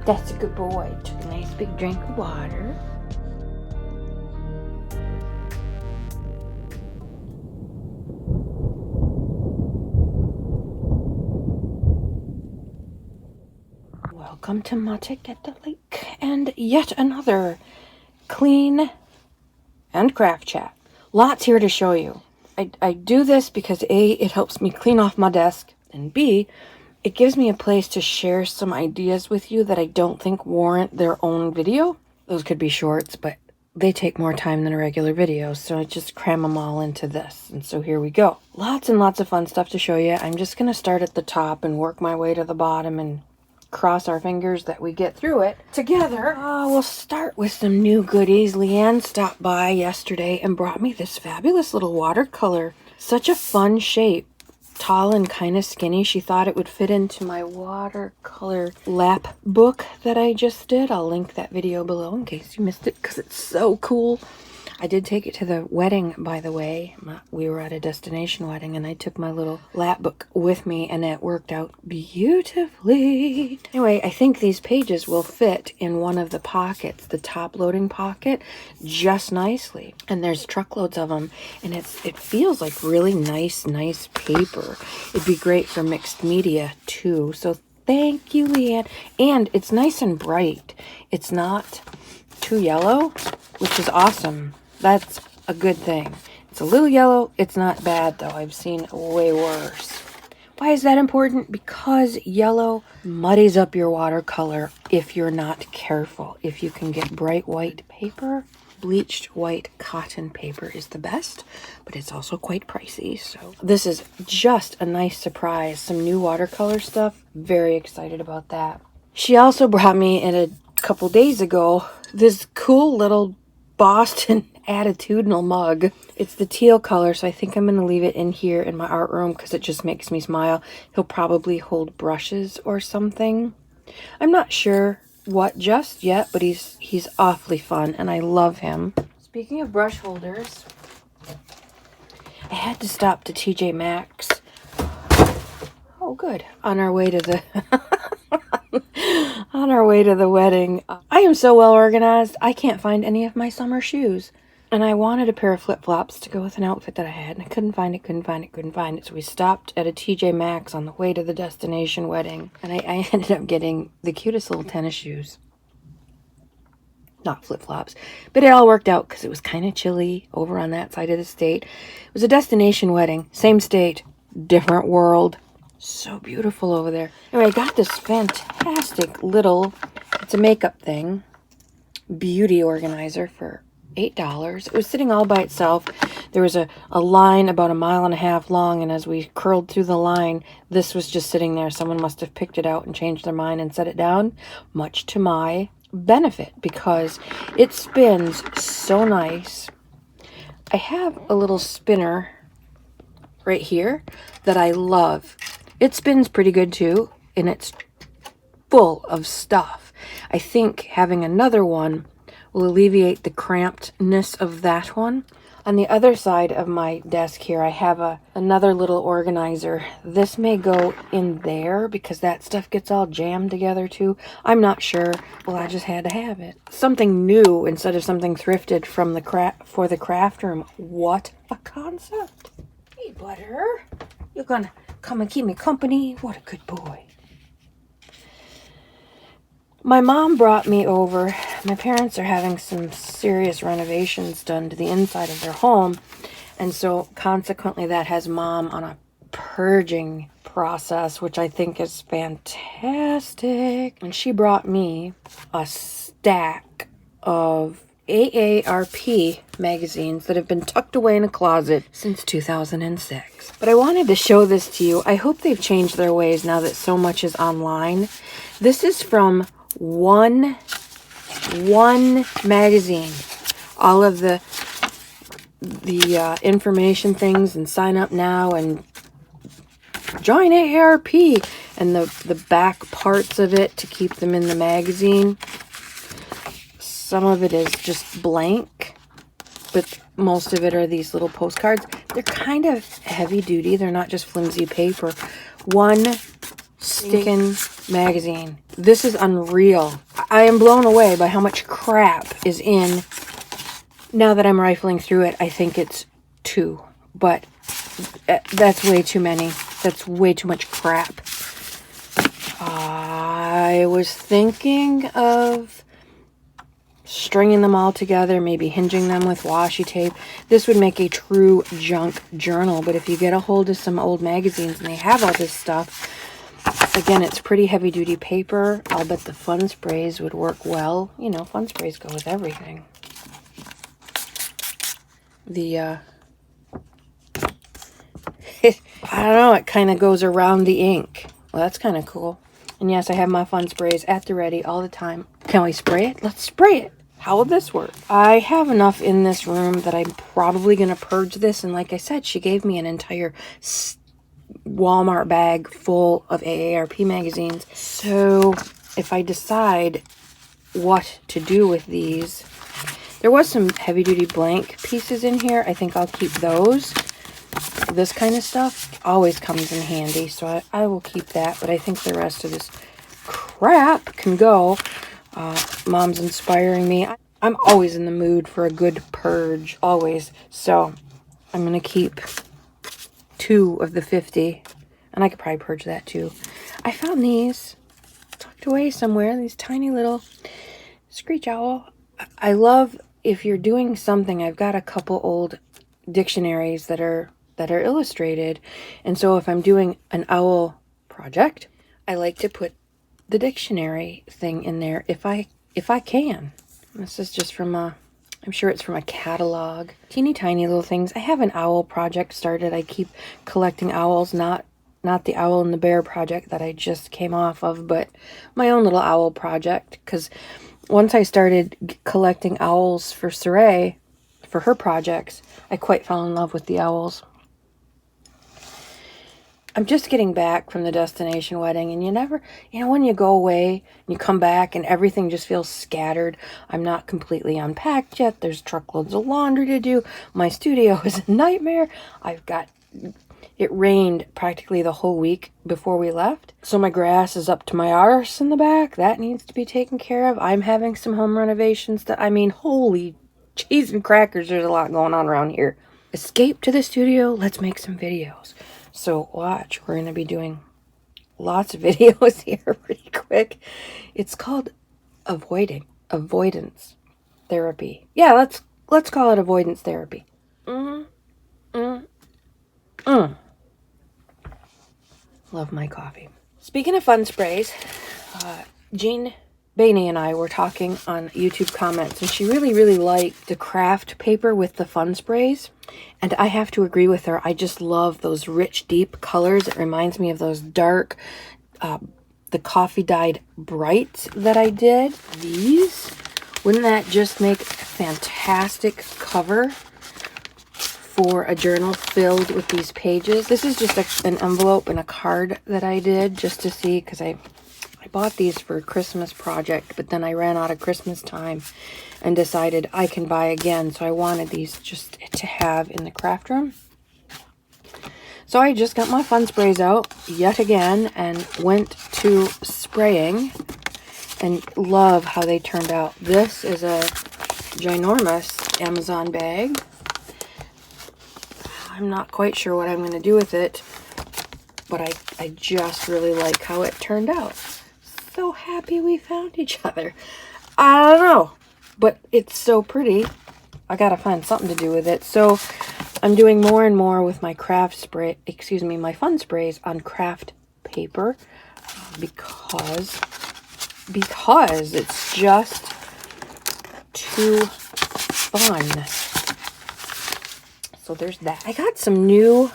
That's a good boy. Took a nice big drink of water. Welcome to Matic at the Lake, and yet another clean and craft chat. Lots here to show you. I do this because A, it helps me clean off my desk, and B, it gives me a place to share some ideas with you that I don't think warrant their own video. Those could be shorts, but they take more time than a regular video, so I just cram them all into this. And so here we go. Lots and lots of fun stuff to show you. I'm just going to start at the top and work my way to the bottom and cross our fingers that we get through it together. We'll start with some new goodies. Leanne stopped by yesterday and brought me this fabulous little watercolor. Such a fun shape. Tall and kind of skinny. She thought it would fit into my watercolor lap book that I just did. I'll link that video below in case you missed it because it's so cool. I did take it to the wedding, by the way. We were at a destination wedding and I took my little lap book with me and it worked out beautifully. Anyway, I think these pages will fit in one of the pockets, the top loading pocket, just nicely. And there's truckloads of them and it feels like really nice paper. It'd be great for mixed media too. So thank you, Leanne. And it's nice and bright. It's not too yellow, which is awesome. That's a good thing. It's a little yellow. It's not bad, though. I've seen way worse. Why is that important? Because yellow muddies up your watercolor if you're not careful. If you can get bright white paper, bleached white cotton paper is the best, but it's also quite pricey. So this is just a nice surprise. Some new watercolor stuff. Very excited about that. She also brought me in a couple days ago this cool little Boston attitudinal mug. It's the teal color, so I think I'm going to leave it in here in my art room because it just makes me smile. He'll probably hold brushes or something. I'm not sure what just yet, but he's awfully fun and I love him. Speaking of brush holders, I had to stop to TJ Maxx. Oh, good. On our way to the on our way to the wedding. I am so well organized. I can't find any of my summer shoes. And I wanted a pair of flip-flops to go with an outfit that I had. And I couldn't find it. So we stopped at a TJ Maxx on the way to the destination wedding. And I ended up getting the cutest little tennis shoes. Not flip-flops. But it all worked out because it was kind of chilly over on that side of the state. It was a destination wedding. Same state. Different world. So beautiful over there. Anyway, I got this fantastic little, it's a makeup thing, beauty organizer for $8. It was sitting all by itself. There was a line about 1.5 miles long, and as we curled through the line, this was just sitting there. Someone must have picked it out and changed their mind and set it down, much to my benefit, because it spins so nice. I have a little spinner right here that I love. It spins pretty good too, and it's full of stuff. I think having another one will alleviate the crampedness of that one. On the other side of my desk here, I have another little organizer. This may go in there because that stuff gets all jammed together too. I'm not sure. Well, I just had to have it. Something new instead of something thrifted from for the craft room. What a concept. Hey, Butter. You're gonna come and keep me company? What a good boy. My mom brought me over. My parents are having some serious renovations done to the inside of their home. And so consequently that has Mom on a purging process, which I think is fantastic. And she brought me a stack of AARP magazines that have been tucked away in a closet since 2006. But I wanted to show this to you. I hope they've changed their ways now that so much is online. This is from one magazine. All of the information things and sign up now and join AARP and the back parts of it to keep them in the magazine. Some of it is just blank, but most of it are these little postcards. They're kind of heavy duty. They're not just flimsy paper. One stinking magazine. This is unreal. I am blown away by how much crap is in. Now that I'm rifling through it, I think it's 2, but that's way too many. That's way too much crap. I was thinking of stringing them all together, maybe hinging them with washi tape. This would make a true junk journal, but if you get a hold of some old magazines and they have all this stuff, again, it's pretty heavy duty paper. I'll bet the fun sprays would work well. You know, fun sprays go with everything. I don't know, it kind of goes around the ink. Well, that's kind of cool. And yes, I have my fun sprays at the ready all the time. Can we spray it? Let's spray it. How will this work? I have enough in this room that I'm probably going to purge this. And like I said, she gave me an entire Walmart bag full of AARP magazines. So if I decide what to do with these, there was some heavy duty blank pieces in here. I think I'll keep those. This kind of stuff always comes in handy, so I will keep that, but I think the rest of this crap can go. Mom's inspiring me. I'm always in the mood for a good purge, always. So I'm going to keep 2 of the 50, and I could probably purge that too. I found these tucked away somewhere, these tiny little screech owl. I love, if you're doing something, I've got a couple old dictionaries that are illustrated, and so if I'm doing an owl project, I like to put the dictionary thing in there if I can. This is just from I'm sure it's from a catalog. Teeny tiny little things. I have an owl project started. I keep collecting owls, not the Owl and the Bear project that I just came off of, but my own little owl project, because once I started collecting owls for Saray, for her projects, I quite fell in love with the owls. I'm just getting back from the destination wedding, and you never, when you go away and you come back and everything just feels scattered. I'm not completely unpacked yet. There's truckloads of laundry to do. My studio is a nightmare. It rained practically the whole week before we left, so my grass is up to my arse in the back. That needs to be taken care of. I'm having some home renovations holy cheese and crackers, there's a lot going on around here. Escape to the studio, let's make some videos. So watch, we're going to be doing lots of videos here pretty quick. It's called avoidance therapy. Yeah, let's call it avoidance therapy. Love my coffee. Speaking of fun sprays, Jean Bainey and I were talking on YouTube comments, and she really, really liked the craft paper with the fun sprays. And I have to agree with her. I just love those rich, deep colors. It reminds me of those dark, the coffee dyed brights that I did. These, wouldn't that just make a fantastic cover for a journal filled with these pages? This is just an envelope and a card that I did just to see, because I bought these for a Christmas project, but then I ran out of Christmas time and decided I can buy again. So I wanted these just to have in the craft room. So I just got my fun sprays out yet again and went to spraying, and love how they turned out. This is a ginormous Amazon bag. I'm not quite sure what I'm going to do with it, but I just really like how it turned out. So happy we found each other. I don't know, but it's so pretty. I gotta find something to do with it. So I'm doing more and more with my my fun sprays on craft paper, because it's just too fun. So there's that. I got some new.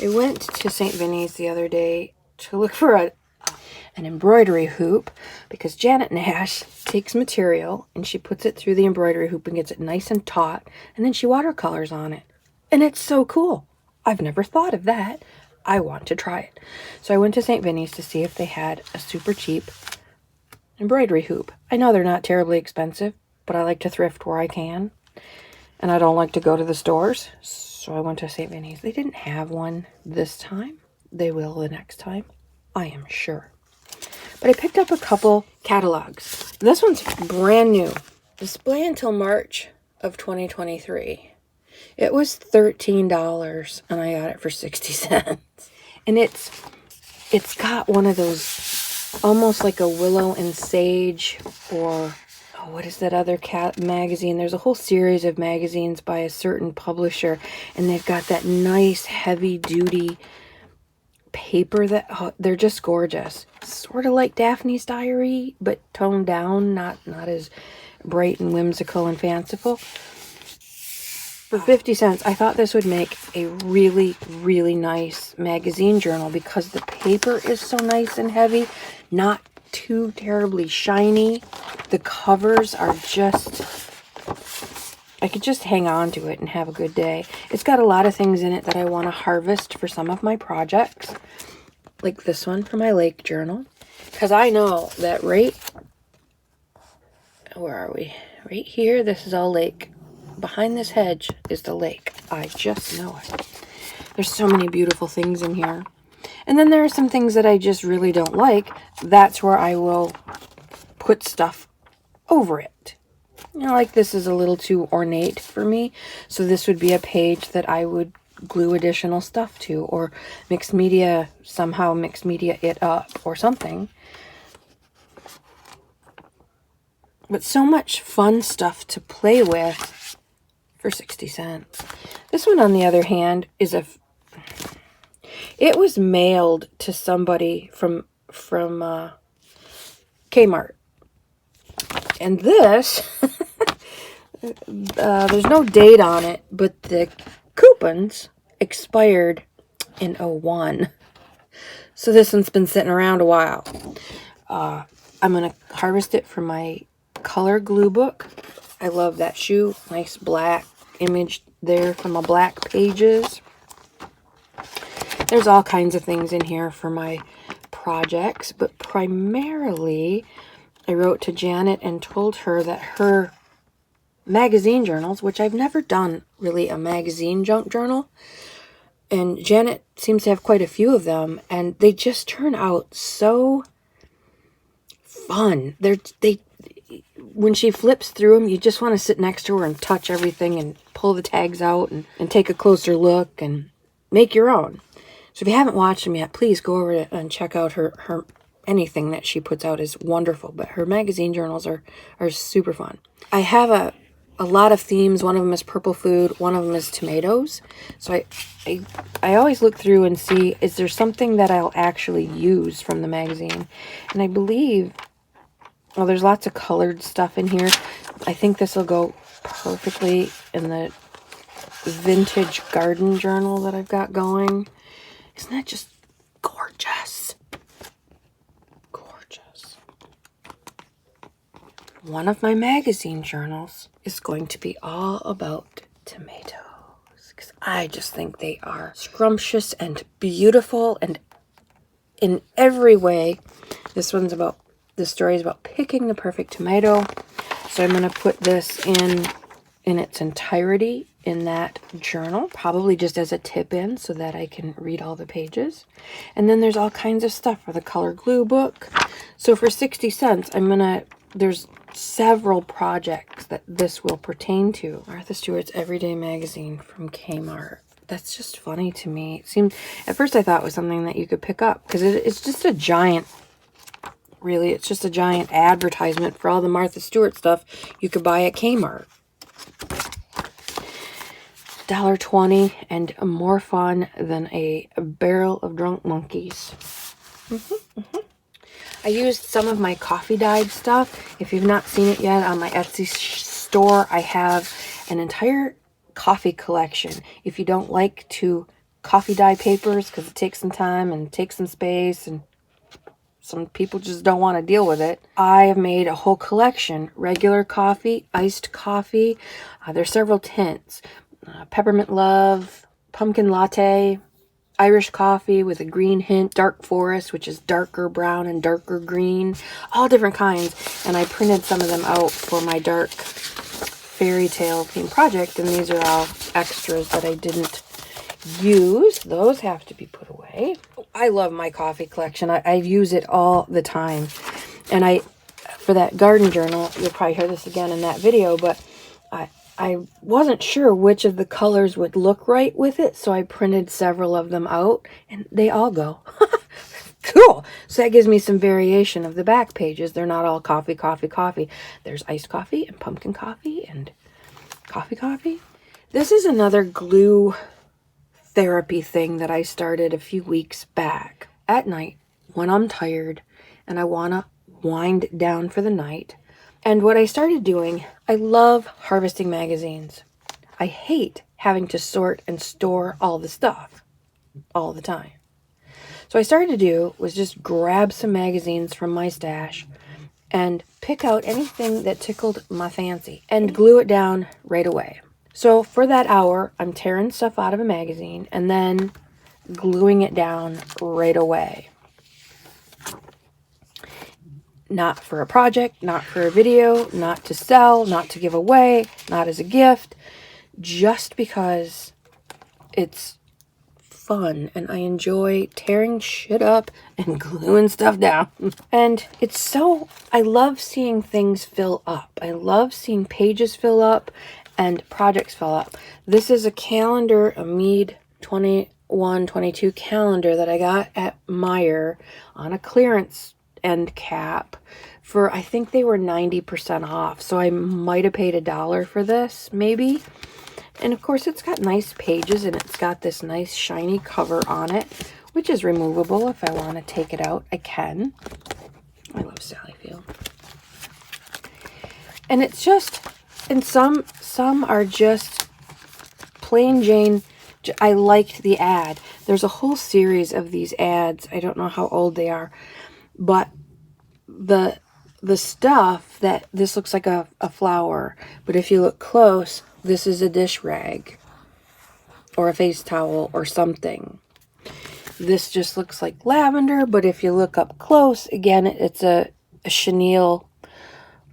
I went to St. Vinny's the other day to look for an embroidery hoop, because Janet Nash takes material and she puts it through the embroidery hoop and gets it nice and taut, and then she watercolors on it. And it's so cool. I've never thought of that. I want to try it. So I went to St. Vinny's to see if they had a super cheap embroidery hoop. I know they're not terribly expensive, but I like to thrift where I can, and I don't like to go to the stores. So I went to St. Vinny's. They didn't have one this time. they will the next time. I am sure. But I picked up a couple catalogs. This one's brand new. Display until March of 2023. It was $13 and I got it for 60 cents. And it's got one of those, almost like a Willow and Sage, or oh, what is that other cat magazine? There's a whole series of magazines by a certain publisher, and they've got that nice heavy duty paper that, oh, they're just gorgeous. Sort of like Daphne's Diary, but toned down, not as bright and whimsical and fanciful. For 50 cents, I thought this would make a really, really nice magazine journal because the paper is so nice and heavy, not too terribly shiny. The covers are just, I could just hang on to it and have a good day. It's got a lot of things in it that I want to harvest for some of my projects, like this one for my lake journal, because I know that where are we? Right here, this is all lake. Behind this hedge is the lake. I just know it. There's so many beautiful things in here. And then there are some things that I just really don't like. That's where I will put stuff over it. You know, like this is a little too ornate for me. So this would be a page that I would glue additional stuff to, or somehow mixed media it up or something. But so much fun stuff to play with for 60 cents. This one, on the other hand, is it was mailed to somebody from Kmart. And this, there's no date on it, but the coupons expired in 01. So this one's been sitting around a while. I'm going to harvest it for my color glue book. I love that shoe. Nice black image there from my black pages. There's all kinds of things in here for my projects, but primarily I wrote to Janet and told her that her magazine journals, which I've never done really a magazine junk journal, and Janet seems to have quite a few of them, and they just turn out so fun. When she flips through them, you just want to sit next to her and touch everything and pull the tags out and take a closer look and make your own. So if you haven't watched them yet, please go over and check out her anything that she puts out is wonderful, but her magazine journals are super fun. I have a lot of themes. One of them is purple food. One of them is tomatoes. So I always look through and see, is there something that I'll actually use from the magazine? And I believe, well, there's lots of colored stuff in here. I think this will go perfectly in the vintage garden journal that I've got going. Isn't that just gorgeous? Gorgeous. One of my magazine journals is going to be all about tomatoes, because I just think they are scrumptious and beautiful, and in every way. This story is about picking the perfect tomato. So I'm going to put this in its entirety in that journal, probably just as a tip in so that I can read all the pages. And then there's all kinds of stuff for the color glue book. So for 60 cents, there's several projects that this will pertain to. Martha Stewart's Everyday Magazine from Kmart. That's just funny to me. It seemed, at first I thought it was something that you could pick up, because it's just a giant, really, it's just a giant advertisement for all the Martha Stewart stuff you could buy at Kmart. $1.20 and more fun than a barrel of drunk monkeys. I used some of my coffee dyed stuff. If you've not seen it yet, on my Etsy store, I have an entire coffee collection. If you don't like to coffee dye papers, because it takes some time and takes some space, and some people just don't want to deal with it, I have made a whole collection. Regular coffee, iced coffee. There's several tints. Peppermint Love, Pumpkin Latte, Irish Coffee with a green hint, Dark Forest, which is darker brown and darker green, all different kinds. And I printed some of them out for my dark fairy tale theme project, and these are all extras that I didn't use. Those have to be put away. today. I love my coffee collection. I use it all the time. And for that garden journal, you'll probably hear this again in that video, but I wasn't sure which of the colors would look right with it, so I printed several of them out, and they all go. Cool. So that gives me some variation of the back pages. They're not all coffee, coffee, coffee. There's iced coffee and pumpkin coffee and coffee, coffee. This is another glue therapy thing that I started a few weeks back. At night, when I'm tired and I want to wind down for the night. And what I started doing, I love harvesting magazines. I hate having to sort and store all the stuff all the time. So what I started to do was just grab some magazines from my stash and pick out anything that tickled my fancy and glue it down right away. So for that hour, I'm tearing stuff out of a magazine and then gluing it down right away. Not for a project, not for a video, not to sell, not to give away, not as a gift, just because it's fun and I enjoy tearing shit up and gluing stuff down. And I love seeing things fill up. I love seeing pages fill up and projects fill up. This is a calendar, a Mead 21-22 calendar that I got at Meijer on a clearance end cap for, I think they were 90% off. So I might have paid $1 for this, maybe. And of course it's got nice pages and it's got this nice shiny cover on it, which is removable. If I want to take it out, I can. I love Sally Field. And it's just, and some are just plain Jane. I liked the ad. There's a whole series of these ads. I don't know how old they are, but the stuff that this looks like a flower, but if you look close, this is a dish rag or a face towel or something. This just looks like lavender, but if you look up close, again, it's a chenille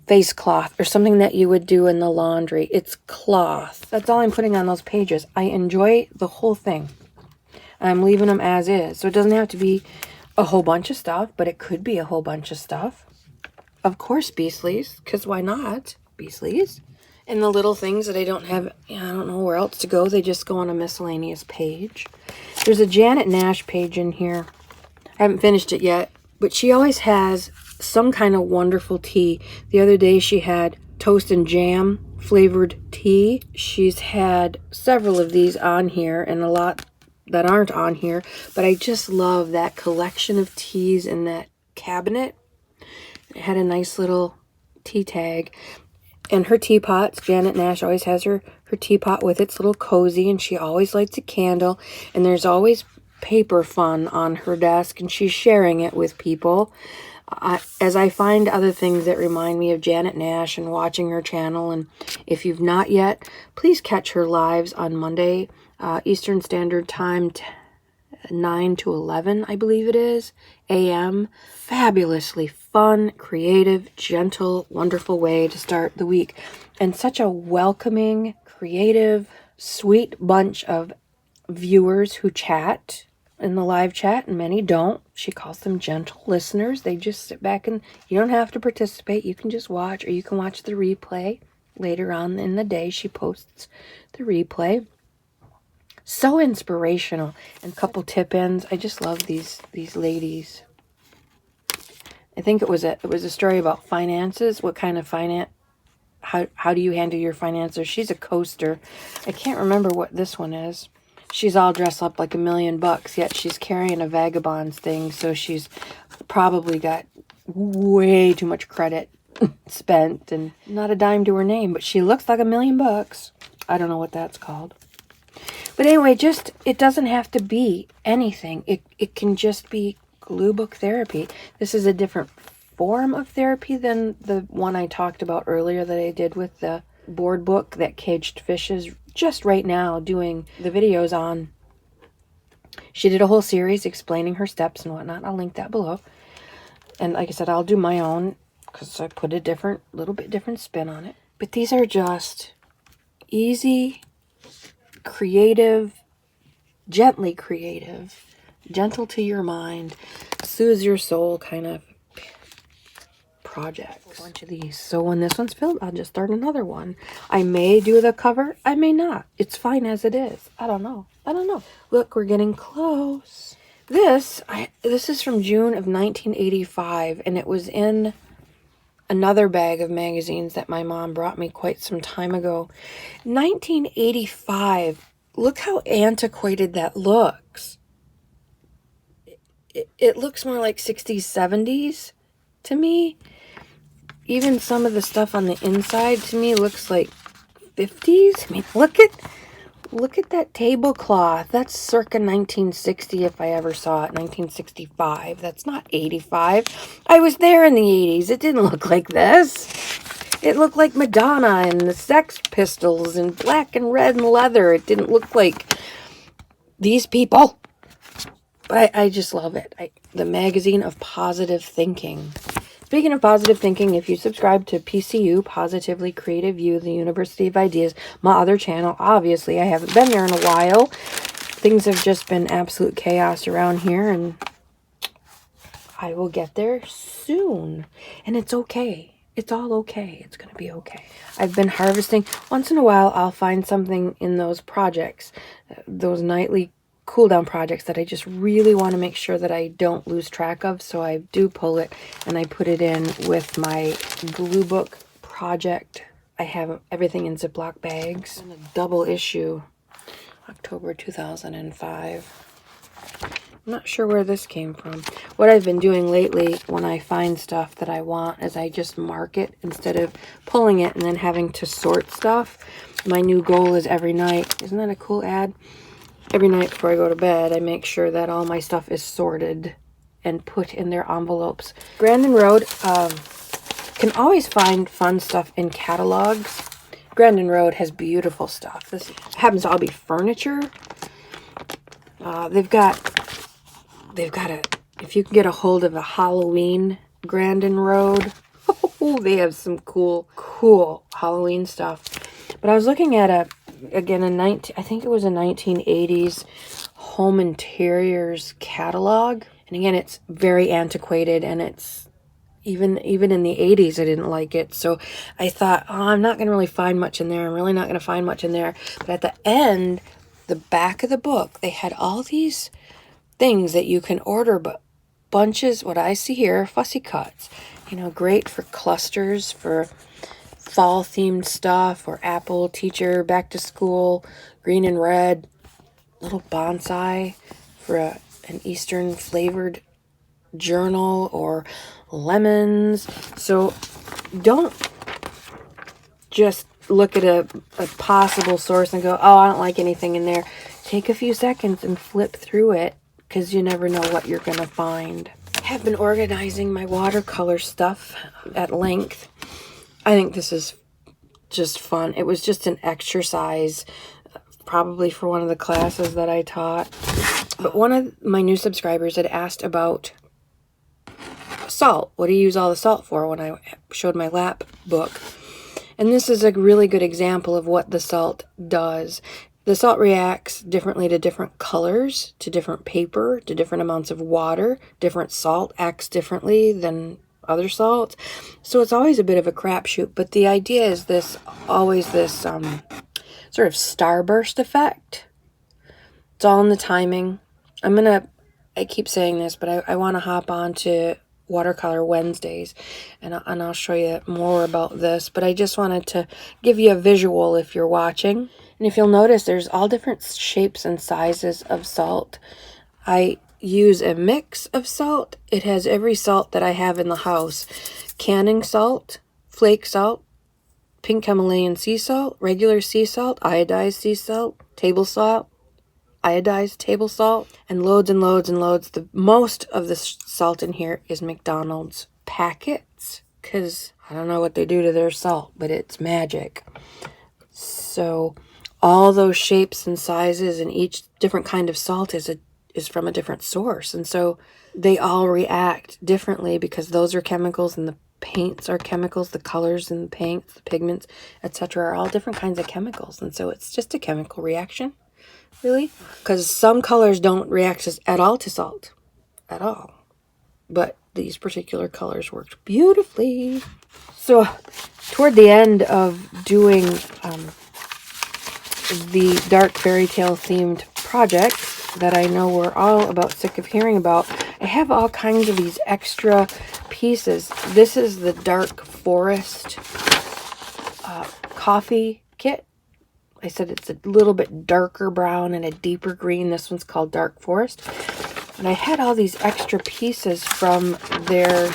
face cloth or something that you would do in the laundry. It's cloth. That's all I'm putting on those pages. I enjoy the whole thing. I'm leaving them as is. So it doesn't have to be a whole bunch of stuff, but it could be a whole bunch of stuff. Of course, Beasley's, because why not? Beasley's. And the little things that I don't know where else to go, they just go on a miscellaneous page. There's a Janet Nash page in here. I haven't finished it yet, but she always has some kind of wonderful tea. The other day she had toast and jam flavored tea. She's had several of these on here and a lot that aren't on here, but I just love that collection of teas in that cabinet. It had a nice little tea tag. And her teapots, Janet Nash always has her teapot with its little cozy, and she always lights a candle, and there's always paper fun on her desk, and she's sharing it with people. As I find other things that remind me of Janet Nash and watching her channel, and if you've not yet, please catch her lives on Monday, Eastern Standard Time, 9 to 11, I believe it is, a.m. Fabulously fun, creative, gentle, wonderful way to start the week. And such a welcoming, creative, sweet bunch of viewers who chat in the live chat, and many don't. She calls them gentle listeners. They just sit back and you don't have to participate. You can just watch, or you can watch the replay later on in the day. She posts the replay. So inspirational, and a couple tip-ins. I just love these ladies. I think it was a story about finances. What kind of finance? How do you handle your finances? She's a coaster. I can't remember what this one is. She's all dressed up like $1 million, yet she's carrying a Vagabonds thing, so she's probably got way too much credit spent and not a dime to her name, but she looks like $1 million. I don't know what that's called. But anyway, it doesn't have to be anything. It can just be glue book therapy. This is a different form of therapy than the one I talked about earlier that I did with the board book that Caged Fish is just right now doing the videos on. She did a whole series explaining her steps and whatnot. I'll link that below. And like I said, I'll do my own because I put a little bit different spin on it. But these are just easy, creative, gently creative gentle to your mind, soothes your soul kind of projects. A bunch of these. So when this one's filled, I'll just start another one. I may do the cover. I may not. It's fine as it is. I don't know. Look, we're getting close. This is from June of 1985, and it was in another bag of magazines that my mom brought me quite some time ago. 1985. Look how antiquated that looks. It looks more like 60s, 70s to me. Even some of the stuff on the inside to me looks like 50s. I mean, look at that tablecloth. That's circa 1960 if I ever saw it. 1965. That's not 85. I was there in the 80s. It didn't look like this. It looked like Madonna and the Sex Pistols and black and red and leather. It didn't look like these people. But I just love it. The magazine of positive thinking. Speaking of positive thinking, if you subscribe to PCU, Positively Creative You, the University of Ideas, my other channel, obviously I haven't been there in a while. Things have just been absolute chaos around here, and I will get there soon. And it's okay. It's all okay. It's going to be okay. I've been harvesting. Once in a while, I'll find something in those projects, those nightly cool down projects that I just really want to make sure that I don't lose track of. So I do pull it and I put it in with my glue book project. I have everything in Ziploc bags. And a double issue, October 2005. I'm not sure where this came from. What I've been doing lately when I find stuff that I want is I just mark it instead of pulling it and then having to sort stuff. My new goal is every night. Isn't that a cool ad? Every night before I go to bed, I make sure that all my stuff is sorted and put in their envelopes. Grandin Road can always find fun stuff in catalogs. Grandin Road has beautiful stuff. This happens to all be furniture. They've got if you can get a hold of a Halloween Grandin Road, they have some cool Halloween stuff. But I was looking at I think it was a 1980s home interiors catalog. And again, it's very antiquated, and it's even in the 80s, I didn't like it. So I thought, I'm not going to really find much in there. I'm really not going to find much in there. But at the end, the back of the book, they had all these things that you can order, but bunches, what I see here, fussy cuts. Great for clusters, for fall themed stuff, or apple, teacher, back to school, green and red, little bonsai for an Eastern flavored journal, or lemons. So don't just look at a possible source and go, oh, I don't like anything in there. Take a few seconds and flip through it, because you never know what you're going to find. I have been organizing my watercolor stuff at length. I think this is just fun. It was just an exercise, probably for one of the classes that I taught. But one of my new subscribers had asked about salt. What do you use all the salt for, when I showed my lap book? And this is a really good example of what the salt does. The salt reacts differently to different colors, to different paper, to different amounts of water. Different salt acts differently than other salts. So it's always a bit of a crapshoot. But the idea is always this sort of starburst effect. It's all in the timing. I keep saying this, but I want to hop on to Watercolor Wednesdays, and I'll show you more about this. But I just wanted to give you a visual if you're watching. And if you'll notice, there's all different shapes and sizes of salt. I use a mix of salt. It has every salt that I have in the house. Canning salt, flake salt, pink Himalayan sea salt, regular sea salt, iodized sea salt, table salt, iodized table salt, and loads and loads and loads. The most of the salt in here is McDonald's packets, because I don't know what they do to their salt, but it's magic. So all those shapes and sizes, and each different kind of salt is from a different source. And so they all react differently, because those are chemicals and the paints are chemicals. The colors and the paints, the pigments, etc. are all different kinds of chemicals. And so it's just a chemical reaction. really, because some colors don't react at all to salt, at all. But these particular colors worked beautifully. So toward the end of doing the dark fairy tale themed project that I know we're all about sick of hearing about, I have all kinds of these extra pieces. This is the dark forest coffee kit. I said it's a little bit darker brown and a deeper green. This one's called dark forest. And I had all these extra pieces from their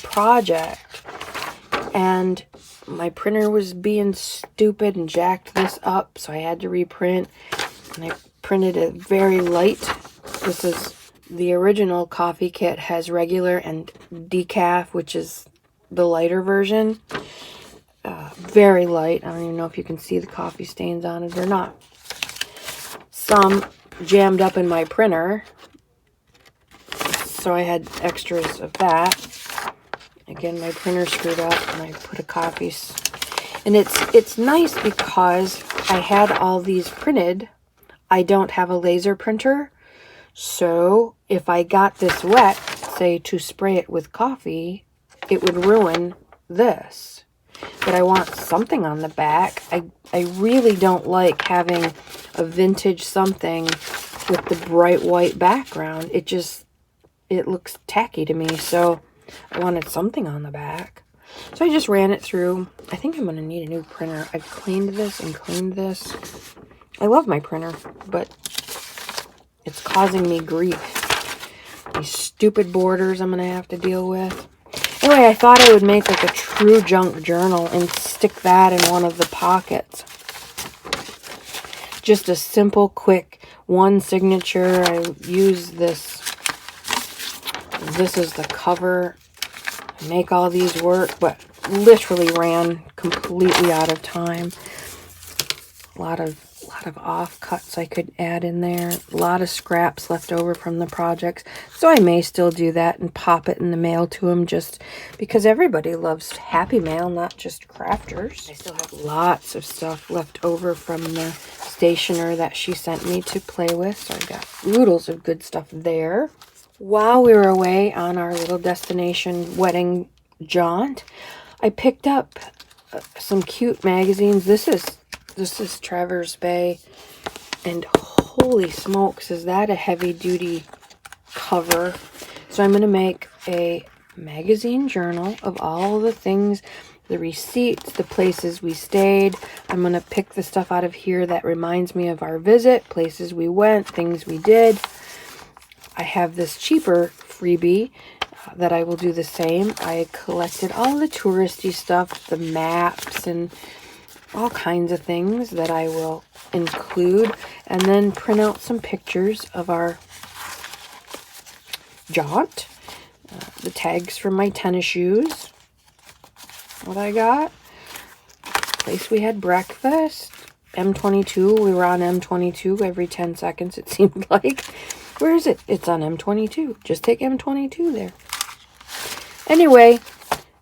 project, and my printer was being stupid and jacked this up, so I had to reprint, and I printed it very light. This is the original coffee kit, has regular and decaf, which is the lighter version. Very light. I don't even know if you can see the coffee stains on it or not. Some jammed up in my printer, so I had extras of that. Again, my printer screwed up, and I put a coffee. And it's nice because I had all these printed. I don't have a laser printer, so if I got this wet, say to spray it with coffee, it would ruin this. But I want something on the back. I really don't like having a vintage something with the bright white background. It looks tacky to me, so I wanted something on the back. So I just ran it through. I think I'm going to need a new printer. I've cleaned this and cleaned this. I love my printer, but it's causing me grief. These stupid borders I'm going to have to deal with. Anyway, I thought I would make like a true junk journal and stick that in one of the pockets. Just a simple, quick one signature. I use this. This is the cover. I make all these work, but literally ran completely out of time. A lot of offcuts I could add in there. A lot of scraps left over from the projects. So I may still do that and pop it in the mail to them, just because everybody loves Happy Mail, not just crafters. I still have lots of stuff left over from the stationer that she sent me to play with. So I got oodles of good stuff there. While we were away on our little destination wedding jaunt, I picked up some cute magazines. This is Traverse Bay, and holy smokes, is that a heavy-duty cover. So I'm going to make a magazine journal of all the things, the receipts, the places we stayed. I'm going to pick the stuff out of here that reminds me of our visit, places we went, things we did. I have this cheaper freebie that I will do the same. I collected all the touristy stuff, the maps, and all kinds of things that I will include, and then print out some pictures of our jaunt. The tags from my tennis shoes. What I got. Place we had breakfast. M22. We were on M22 every 10 seconds, it seemed like. Where is it? It's on M22. Just take M22 there. Anyway,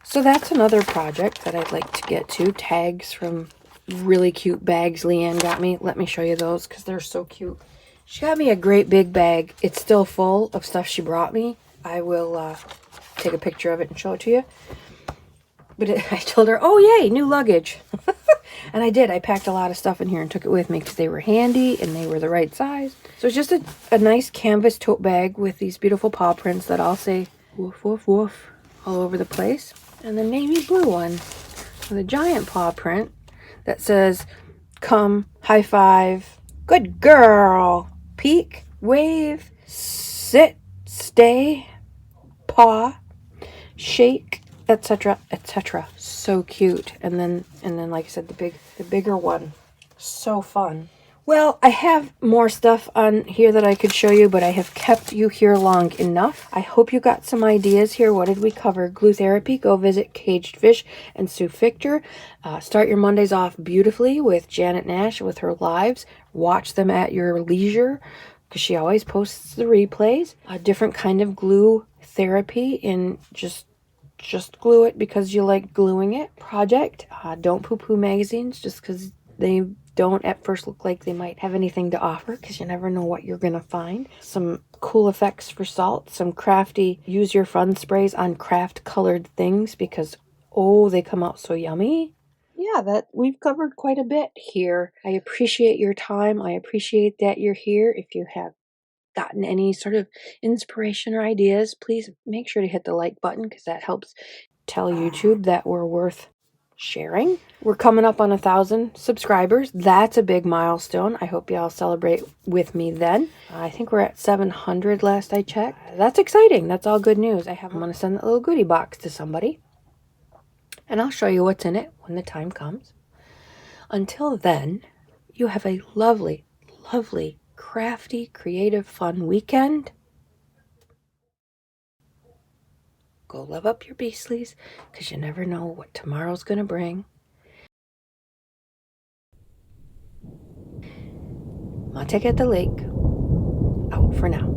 so that's another project that I'd like to get to. Tags from really cute bags Leanne got me. Let me show you those because they're so cute. She got me a great big bag. It's still full of stuff she brought me. I will take a picture of it and show it to you. But I told her, oh yay, new luggage. And I did. I packed a lot of stuff in here and took it with me because they were handy and they were the right size. So it's just a nice canvas tote bag with these beautiful paw prints that all say woof, woof, woof all over the place. And the navy blue one with a giant paw print that says, come, high five, good girl, peek, wave, sit, stay, paw, shake, etc., etc. So cute. And then like I said, the bigger one, so fun. Well, I have more stuff on here that I could show you, but I have kept you here long enough. I hope you got some ideas here. What did we cover? Glue therapy. Go visit Caged Fish and Sue Fichter. Start your Mondays off beautifully with Janet Nash with her lives. Watch them at your leisure because she always posts the replays. A different kind of glue therapy in just glue it because you like gluing it project. Don't poo-poo magazines just because They don't at first look like they might have anything to offer because you never know what you're gonna find. Some cool effects for salt, some crafty use your fun sprays on craft colored things because oh, they come out so yummy. Yeah, that we've covered quite a bit here. I appreciate your time. I appreciate that you're here. If you have gotten any sort of inspiration or ideas, please make sure to hit the like button because that helps tell YouTube that we're worth sharing. We're coming up on 1,000 subscribers. That's a big milestone. I hope y'all celebrate with me then. I think we're at 700 last I checked. That's exciting. That's all good news. I'm going to send that little goodie box to somebody, and I'll show you what's in it when the time comes. Until then, you have a lovely, lovely, crafty, creative, fun weekend. Go love up your beastlies, because you never know what tomorrow's going to bring. Matek at the lake, out for now.